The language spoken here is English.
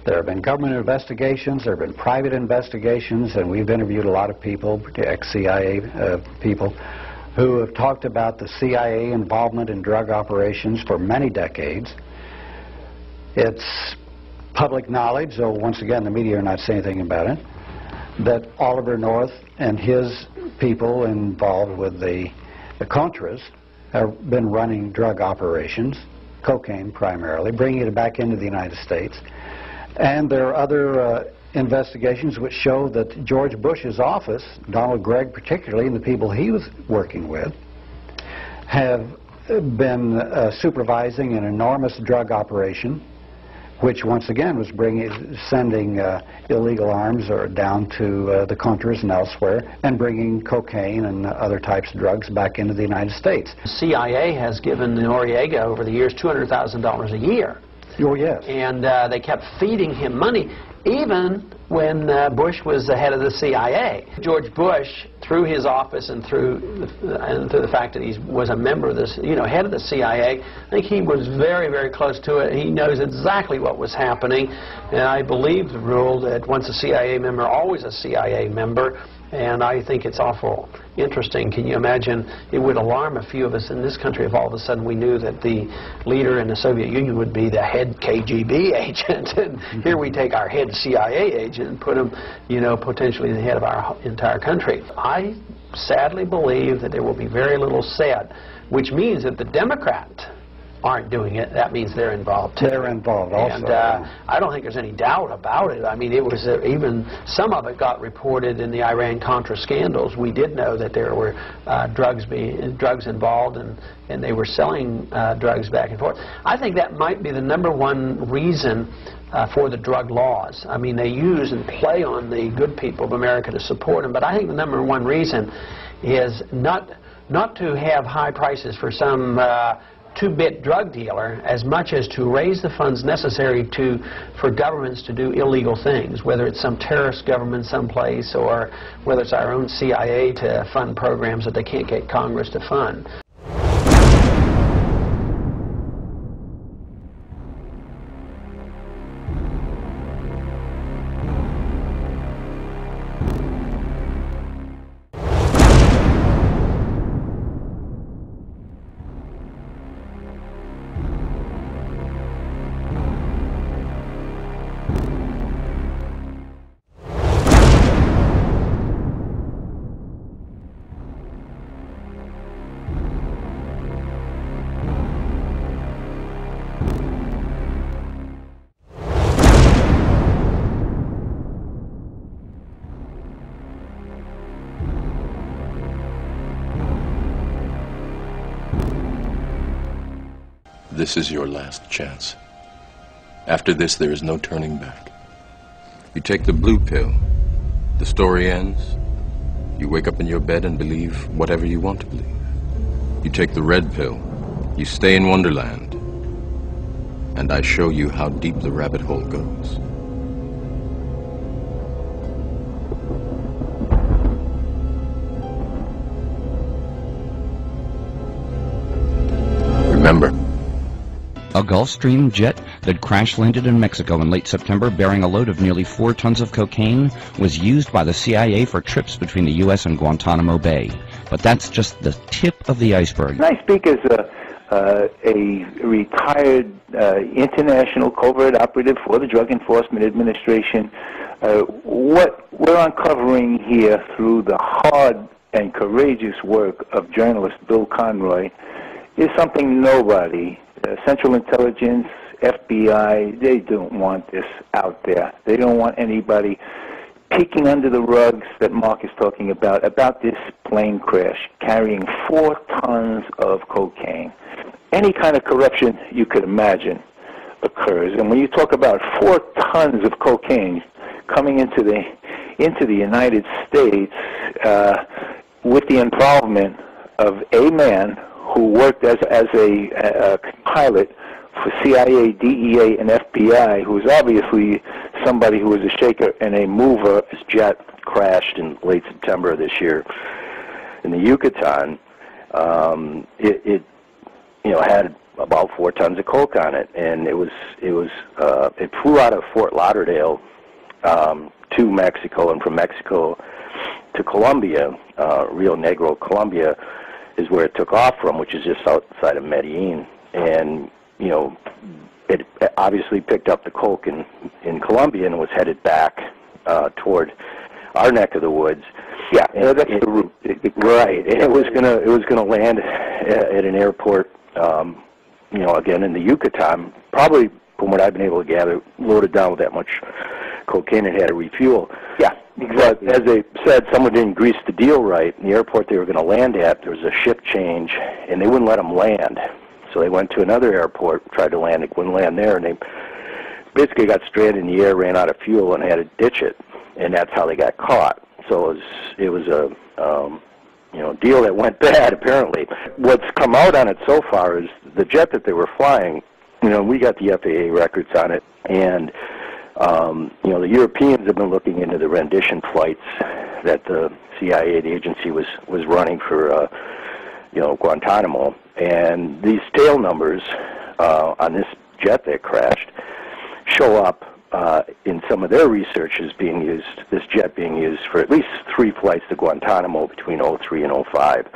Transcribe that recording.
There have been government investigations, there have been private investigations, and we've interviewed a lot of people, ex-CIA people, who have talked about the CIA involvement in drug operations for many decades. It's public knowledge, though once again the media are not saying anything about it, that Oliver North and his people involved with the Contras have been running drug operations, cocaine primarily, bringing it back into the United States. And there are other investigations which show that George Bush's office, Donald Gregg particularly, and the people he was working with, have been supervising an enormous drug operation, which once again was sending illegal arms down to the Contras and elsewhere, and bringing cocaine and other types of drugs back into the United States. The CIA has given Noriega over the years $200,000 a year. Oh, yes. And they kept feeding him money, even when Bush was the head of the CIA. George Bush, through his office and through the fact that he was a member of this, head of the CIA, I think he was very, very close to it. He knows exactly what was happening, and I believe the rule that once a CIA member, always a CIA member. And I think it's awful interesting. Can you imagine? It would alarm a few of us in this country if all of a sudden we knew that the leader in the Soviet Union would be the head KGB agent, and here we take our head CIA agent and put him, potentially the head of our entire country. I sadly believe that there will be very little said, which means that the Democrats aren't doing it. That means they're involved too. They're involved also. And I don't think there's any doubt about it. I mean, it was even some of it got reported in the Iran-Contra scandals. We did know that there were drugs involved, and they were selling drugs back and forth. I think that might be the #1 reason for the drug laws. I mean, they use and play on the good people of America to support them, but I think the #1 reason is not to have high prices for some two-bit drug dealer, as much as to raise the funds necessary for governments to do illegal things, whether it's some terrorist government someplace or whether it's our own CIA to fund programs that they can't get Congress to fund. This is your last chance. After this, there is no turning back. You take the blue pill, the story ends. You wake up in your bed and believe whatever you want to believe. You take the red pill, you stay in Wonderland, and I show you how deep the rabbit hole goes. Remember, a Gulfstream jet that crash-landed in Mexico in late September bearing a load of nearly 4 tons of cocaine was used by the CIA for trips between the U.S. and Guantanamo Bay. But that's just the tip of the iceberg. I speak as a retired international covert operative for the Drug Enforcement Administration. What we're uncovering here through the hard and courageous work of journalist Bill Conroy is something nobody, Central Intelligence, FBI, they don't want this out there. They don't want anybody peeking under the rugs that Mark is talking about this plane crash carrying 4 tons of cocaine. Any kind of corruption you could imagine occurs. And when you talk about 4 tons of cocaine coming into the United States with the involvement of a man who worked as a pilot for CIA, DEA, and FBI, who was obviously somebody who was a shaker and a mover. His jet crashed in late September of this year in the Yucatan. It had about 4 tons of coke on it, and it flew out of Fort Lauderdale to Mexico, and from Mexico to Colombia. Rio Negro, Colombia, is where it took off from, which is just outside of Medellin. And you know, it obviously picked up the coke in Colombia and was headed back toward our neck of the woods. Yeah, that's the route. Right, and it was gonna land at an airport, you know, again in the Yucatan. Probably, from what I've been able to gather, loaded down with that much cocaine and had to refuel. Yeah, exactly. But as they said, someone didn't grease the deal right. In the airport they were going to land at, there was a ship change, and they wouldn't let them land. So they went to another airport, tried to land. They wouldn't land there, and they basically got stranded in the air, ran out of fuel, and had to ditch it. And that's how they got caught. So it was a you know, deal that went bad, apparently. What's come out on it so far is the jet that they were flying. You know, we got the FAA records on it, and you know, the Europeans have been looking into the rendition flights that the CIA, the agency, was running for you know, Guantanamo, and these tail numbers on this jet that crashed show up in some of their research as being used, this jet being used for at least 3 flights to Guantanamo between 03 and 05.